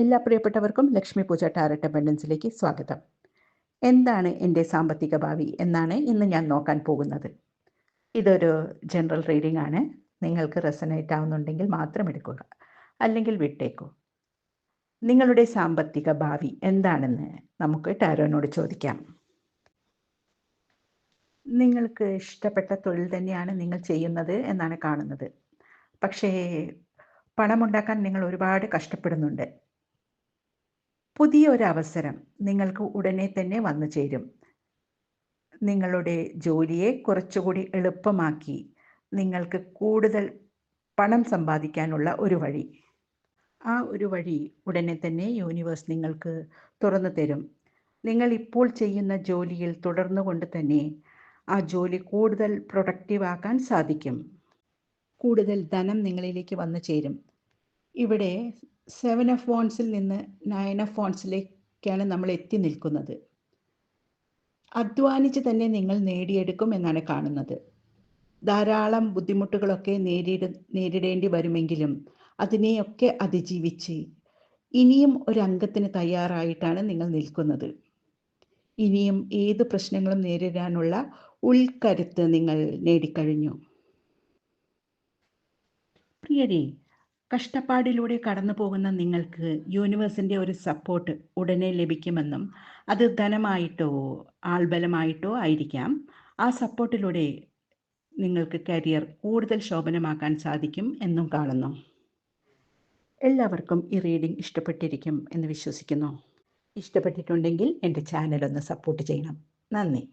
എല്ലാ പ്രിയപ്പെട്ടവർക്കും ലക്ഷ്മി പൂജ ടാരറ്റ് അബണ്ടൻസിലേക്ക് സ്വാഗതം. എന്താണ് എൻ്റെ സാമ്പത്തിക ഭാവി എന്നാണ് ഇന്ന് ഞാൻ നോക്കാൻ പോകുന്നത്. ഇതൊരു ജനറൽ റീഡിംഗ് ആണ്. നിങ്ങൾക്ക് റെസനേറ്റ് ആവുന്നുണ്ടെങ്കിൽ മാത്രം എടുക്കുക, അല്ലെങ്കിൽ വിട്ടേക്കൂ. നിങ്ങളുടെ സാമ്പത്തിക ഭാവി എന്താണെന്ന് നമുക്ക് ടാരോനോട് ചോദിക്കാം. നിങ്ങൾക്ക് ഇഷ്ടപ്പെട്ട തൊഴിൽ തന്നെയാണ് നിങ്ങൾ ചെയ്യുന്നത് എന്നാണ് കാണുന്നത്. പക്ഷേ പണമുണ്ടാക്കാൻ നിങ്ങൾ ഒരുപാട് കഷ്ടപ്പെടുന്നുണ്ട്. പുതിയൊരു അവസരം നിങ്ങൾക്ക് ഉടനെ തന്നെ വന്നു ചേരും. നിങ്ങളുടെ ജോലിയെ കുറച്ചുകൂടി എളുപ്പമാക്കി നിങ്ങൾക്ക് കൂടുതൽ പണം സമ്പാദിക്കാനുള്ള ഒരു വഴി. ആ ഒരു വഴി ഉടനെ തന്നെ യൂണിവേഴ്സ് നിങ്ങൾക്ക് തുറന്നു തരും. നിങ്ങൾ ഇപ്പോൾ ചെയ്യുന്ന ജോലിയിൽ തുടർന്നുകൊണ്ട് തന്നെ ആ ജോലി കൂടുതൽ പ്രൊഡക്റ്റീവ് ആക്കാൻ സാധിക്കും. കൂടുതൽ ധനം നിങ്ങളിലേക്ക് വന്നു ചേരും. ഇവിടെ 7 ഓഫ് വോൺസിൽ നിന്ന് 9 ഓഫ് വോൺസിലേക്കാണ് നമ്മൾ എത്തി നിൽക്കുന്നത്. അധ്വാനിച്ച് തന്നെ നിങ്ങൾ നേടിയെടുക്കും എന്നാണ് കാണുന്നത്. ധാരാളം ബുദ്ധിമുട്ടുകളൊക്കെ നേരിടേണ്ടി വരുമെങ്കിലും അതിനെയൊക്കെ അതിജീവിച്ച് ഇനിയും ഒരംഗത്തിന് തയ്യാറായിട്ടാണ് നിങ്ങൾ നിൽക്കുന്നത്. ഇനിയും ഏത് പ്രശ്നങ്ങളും നേരിടാനുള്ള ഉൾക്കരുത്ത് നിങ്ങൾ നേടിക്കഴിഞ്ഞു. പ്രിയരെ, കഷ്ടപ്പാടിലൂടെ കടന്നു പോകുന്ന നിങ്ങൾക്ക് യൂണിവേഴ്സിൻ്റെ ഒരു സപ്പോർട്ട് ഉടനെ ലഭിക്കുമെന്നും അത് ധനമായിട്ടോ ആൾബലമായിട്ടോ ആയിരിക്കാം. ആ സപ്പോർട്ടിലൂടെ നിങ്ങൾക്ക് കരിയർ കൂടുതൽ ശോഭനമാക്കാൻ സാധിക്കും എന്നും കാണുന്നു. എല്ലാവർക്കും ഈ റീഡിംഗ് ഇഷ്ടപ്പെട്ടിരിക്കും എന്ന് വിശ്വസിക്കുന്നു. ഇഷ്ടപ്പെട്ടിട്ടുണ്ടെങ്കിൽ എൻ്റെ ചാനൽ ഒന്ന് സപ്പോർട്ട് ചെയ്യണം. നന്ദി.